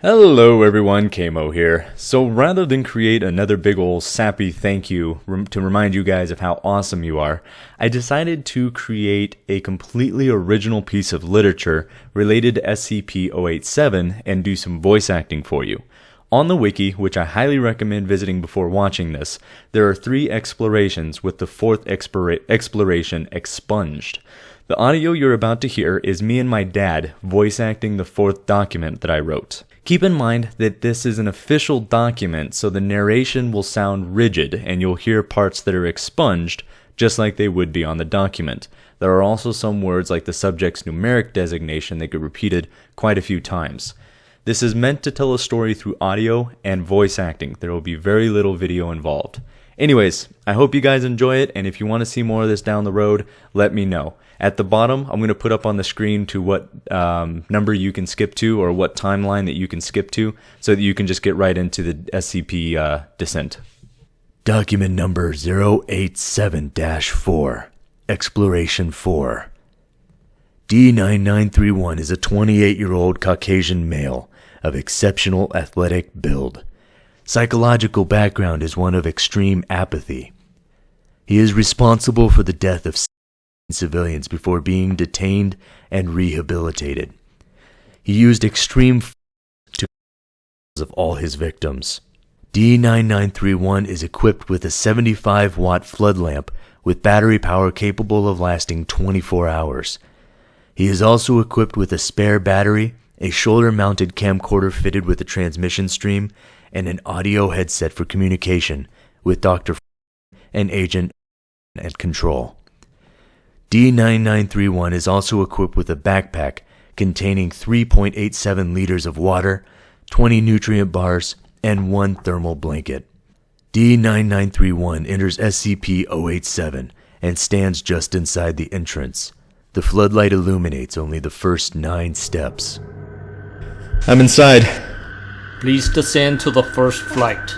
Hello everyone, Kamo here. So rather than create another big ol' sappy thank you to remind you guys of how awesome you are, I decided to create a completely original piece of literature related to SCP-087 and do some voice acting for you. On the wiki, which I highly recommend visiting before watching this, there are 3 explorations with the 4th exploration expunged. The audio you're about to hear is me and my dad voice acting the 4th document that I wrote. Keep in mind that this is an official document, so the narration will sound rigid and you'll hear parts that are expunged just like they would be on the document. There are also some words like the subject's numeric designation that get repeated quite a few times. This is meant to tell a story through audio and voice acting. There will be very little video involved. Anyways, I hope you guys enjoy it, and if you want to see more of this down the road, let me know. At the bottom, I'm going to put up on the screen to what number you can skip to or what timeline that you can skip to so that you can just get right into the SCP descent. Document number 087-4, Exploration 4. D9931 is a 28-year-old Caucasian male of exceptional athletic build. Psychological background is one of extreme apathy. He is responsible for the death of civilians before being detained and rehabilitated. He used extreme force to of all his victims. D9931 is equipped with a 75-watt flood lamp with battery power capable of lasting 24 hours. He is also equipped with a spare battery, a shoulder-mounted camcorder fitted with a transmission stream, and an audio headset for communication with Dr. and Agent at control. D9931 is also equipped with a backpack containing 3.87 liters of water, 20 nutrient bars, and 1 thermal blanket. D9931 enters SCP-087 and stands just inside the entrance. The floodlight illuminates only the first 9 steps. I'm inside. Please descend to the first flight.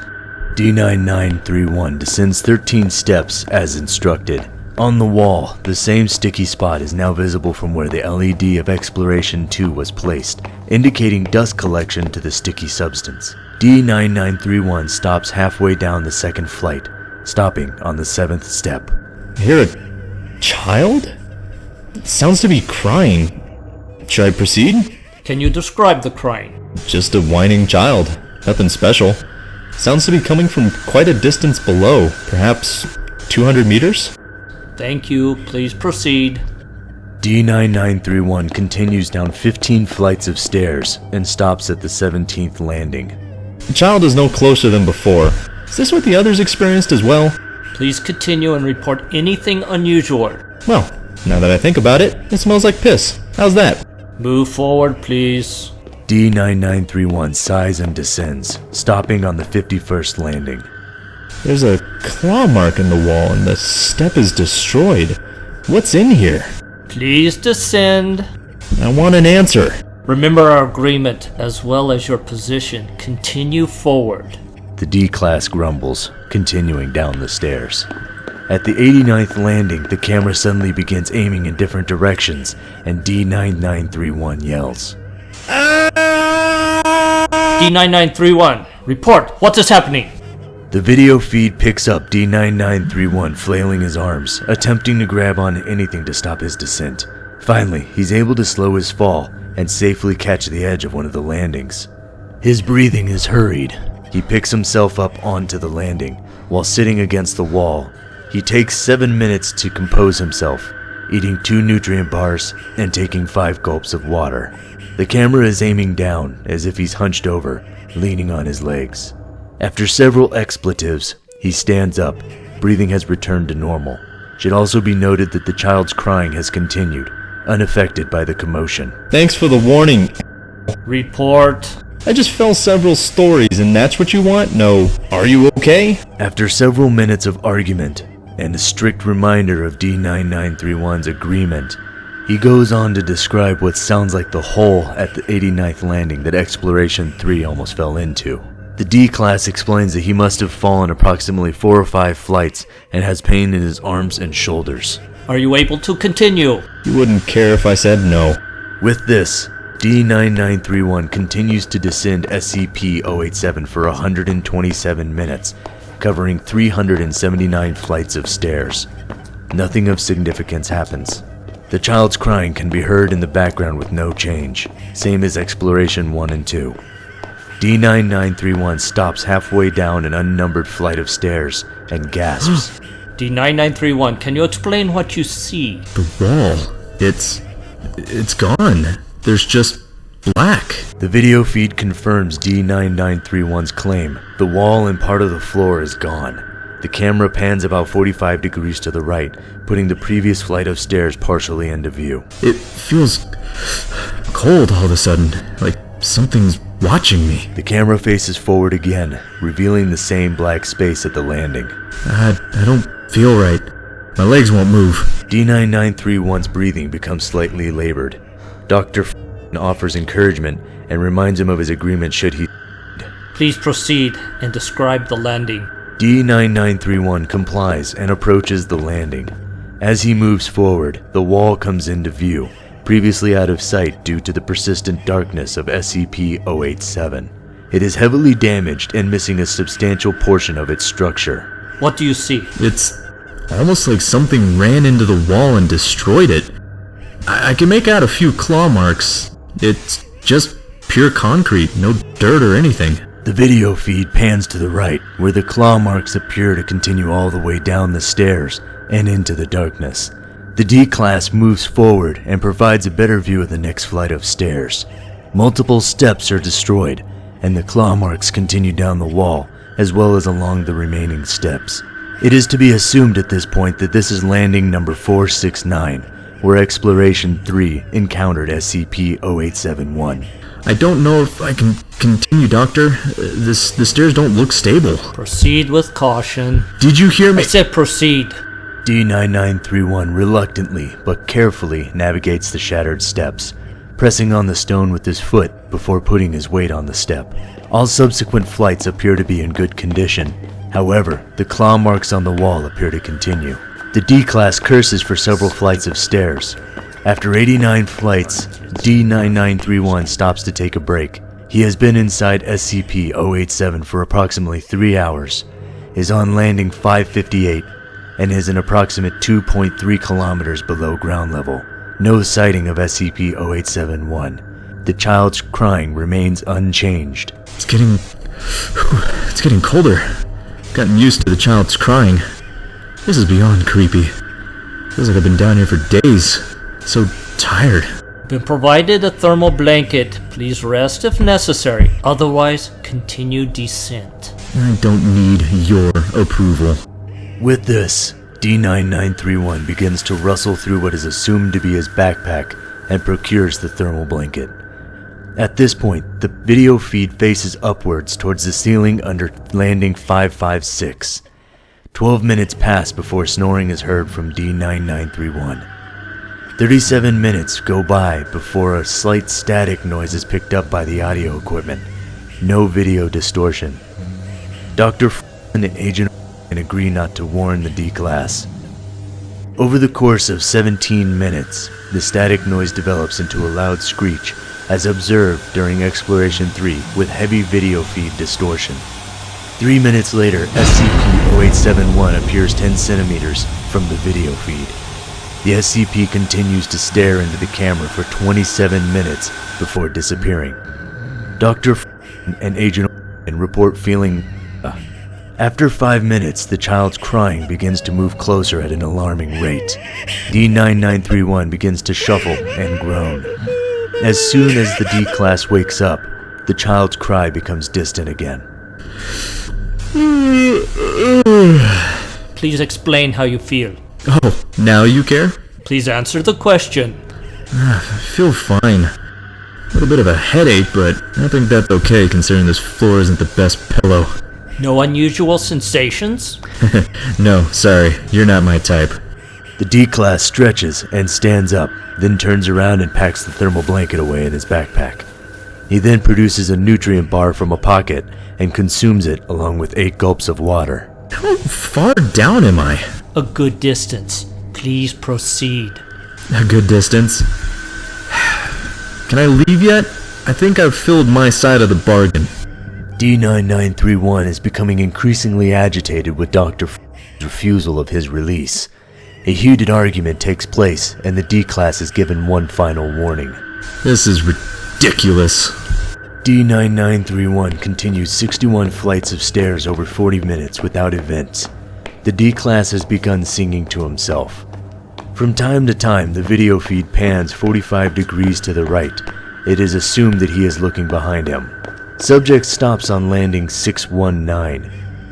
D9931 descends 13 steps as instructed. On the wall, the same sticky spot is now visible from where the LED of Exploration 2 was placed, indicating dust collection to the sticky substance. D9931 stops halfway down the second flight, stopping on the 7th step. I hear a child? It sounds to be crying. Should I proceed? Can you describe the crying? Just a whining child. Nothing special. Sounds to be coming from quite a distance below, perhaps 200 meters? Thank you. Please proceed. D9931 continues down 15 flights of stairs and stops at the 17th landing. The child is no closer than before. Is this what the others experienced as well? Please continue and report anything unusual. Well, now that I think about it, it smells like piss. How's that? Move forward, please. D9931 sighs and descends, stopping on the 51st landing. There's a claw mark in the wall and the step is destroyed. What's in here? Please descend. I want an answer. Remember our agreement as well as your position. Continue forward. The D-Class grumbles, continuing down the stairs. At the 89th landing, the camera suddenly begins aiming in different directions, and D9931 yells. D9931, report. What is happening? The video feed picks up D9931 flailing his arms, attempting to grab on anything to stop his descent. Finally, he's able to slow his fall and safely catch the edge of one of the landings. His breathing is hurried. He picks himself up onto the landing. While sitting against the wall, he takes 7 minutes to compose himself, eating 2 nutrient bars and taking 5 gulps of water. The camera is aiming down as if he's hunched over, leaning on his legs. After several expletives, he stands up. Breathing has returned to normal. It should also be noted that the child's crying has continued, unaffected by the commotion. Thanks for the warning. Report. I just fell several stories and that's what you want? No. Are you okay? After several minutes of argument, and a strict reminder of D9931's agreement, he goes on to describe what sounds like the hole at the 89th landing that Exploration 3 almost fell into. The D-Class explains that he must have fallen approximately 4 or 5 flights and has pain in his arms and shoulders. Are you able to continue? You wouldn't care if I said no. With this, D9931 continues to descend SCP-087 for 127 minutes, covering 379 flights of stairs. Nothing of significance happens. The child's crying can be heard in the background with no change, same as Exploration 1 and 2. D9931 stops halfway down an unnumbered flight of stairs and gasps. D9931, can you explain what you see? The wall. It's gone. There's just black. The video feed confirms D9931's claim. The wall and part of the floor is gone. The camera pans about 45 degrees to the right, putting the previous flight of stairs partially into view. It feels cold all of a sudden, like something's watching me. The camera faces forward again, revealing the same black space at the landing. I don't feel right. My legs won't move. D9931's breathing becomes slightly labored. Dr. offers encouragement and reminds him of his agreement should he. Please proceed and describe the landing. D9931 complies and approaches the landing. As he moves forward, the wall comes into view, previously out of sight due to the persistent darkness of SCP-087. It is heavily damaged and missing a substantial portion of its structure. What do you see? It's almost like something ran into the wall and destroyed it. I can make out a few claw marks. It's just pure concrete, no dirt or anything. The video feed pans to the right, where the claw marks appear to continue all the way down the stairs and into the darkness. The D-Class moves forward and provides a better view of the next flight of stairs. Multiple steps are destroyed, and the claw marks continue down the wall, as well as along the remaining steps. It is to be assumed at this point that this is landing number 469, where Exploration 3 encountered SCP-087-1. I don't know if I can continue, Doctor. The stairs don't look stable. Proceed with caution. Did you hear me? I said proceed. D9931 reluctantly but carefully navigates the shattered steps, pressing on the stone with his foot before putting his weight on the step. All subsequent flights appear to be in good condition. However, the claw marks on the wall appear to continue. The D-Class curses for several flights of stairs. After 89 flights, D9931 stops to take a break. He has been inside SCP-087 for approximately 3 hours, is on landing 558, and is an approximate 2.3 kilometers below ground level. No sighting of SCP-087-1. The child's crying remains unchanged. It's getting colder. Gotten used to the child's crying. This is beyond creepy. Feels like I've been down here for days. So tired. Been provided a thermal blanket. Please rest if necessary. Otherwise, continue descent. I don't need your approval. With this, D9931 begins to rustle through what is assumed to be his backpack and procures the thermal blanket. At this point, the video feed faces upwards towards the ceiling under landing 556. 12 minutes pass before snoring is heard from D9931. 37 minutes go by before a slight static noise is picked up by the audio equipment. No video distortion. Dr. and Agent agree not to warn the D-Class. Over the course of 17 minutes, the static noise develops into a loud screech, as observed during Exploration 3 with heavy video feed distortion. 3 minutes later, SCP-087-1 appears 10 centimeters from the video feed. The SCP continues to stare into the camera for 27 minutes before disappearing. Dr. and Agent report feeling... After 5 minutes, the child's crying begins to move closer at an alarming rate. D9931 begins to shuffle and groan. As soon as the D-Class wakes up, the child's cry becomes distant again. Please explain how you feel. Oh, now you care? Please answer the question. I feel fine. A little bit of a headache, but I think that's okay considering this floor isn't the best pillow. No unusual sensations? No, sorry, you're not my type. The D-Class stretches and stands up, then turns around and packs the thermal blanket away in his backpack. He then produces a nutrient bar from a pocket and consumes it along with 8 gulps of water. How far down am I? A good distance. Please proceed. A good distance? Can I leave yet? I think I've filled my side of the bargain. D9931 is becoming increasingly agitated with Dr. refusal of his release. A heated argument takes place, and the D-Class is given one final warning. This is ridiculous. D9931 continues 61 flights of stairs over 40 minutes without events. The D-Class has begun singing to himself. From time to time, the video feed pans 45 degrees to the right. It is assumed that he is looking behind him. Subject stops on landing 619.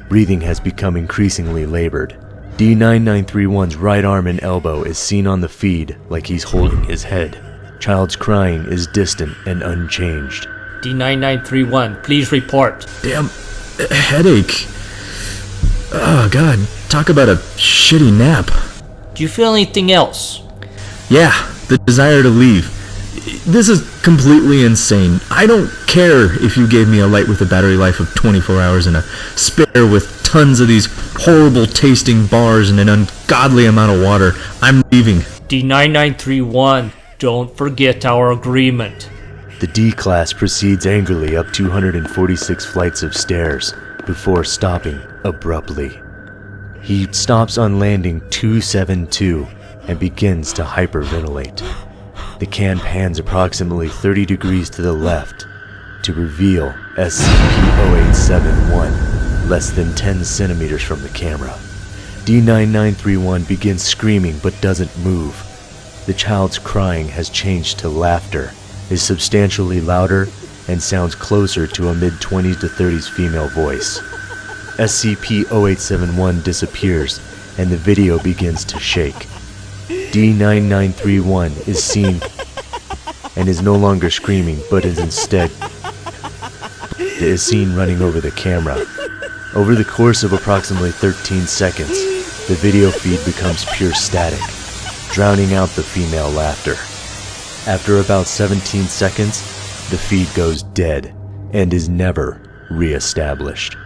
Breathing has become increasingly labored. D9931's right arm and elbow is seen on the feed like he's holding his head. Child's crying is distant and unchanged. D9931, please report. Damn, headache. Oh god, talk about a shitty nap. Do you feel anything else? Yeah, the desire to leave. This is completely insane. I don't care if you gave me a light with a battery life of 24 hours and a spare with tons of these horrible tasting bars and an ungodly amount of water. I'm leaving. D9931, don't forget our agreement. The D-Class proceeds angrily up 246 flights of stairs before stopping abruptly. He stops on landing 272 and begins to hyperventilate. The can pans approximately 30 degrees to the left to reveal SCP-087-1 less than 10 centimeters from the camera. D9931 begins screaming but doesn't move. The child's crying has changed to laughter, is substantially louder, and sounds closer to a mid-20s to 30s female voice. SCP-087-1 disappears, and the video begins to shake. D9931 is seen and is no longer screaming, but is instead seen running over the camera. Over the course of approximately 13 seconds, the video feed becomes pure static, drowning out the female laughter. After about 17 seconds, the feed goes dead and is never re-established.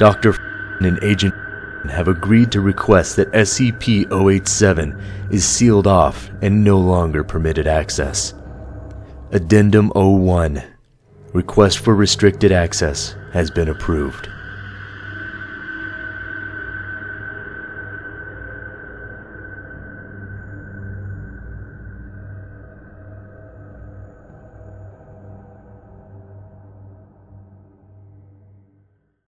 Dr. and Agent have agreed to request that SCP-087 is sealed off and no longer permitted access. Addendum 01. Request for restricted access has been approved.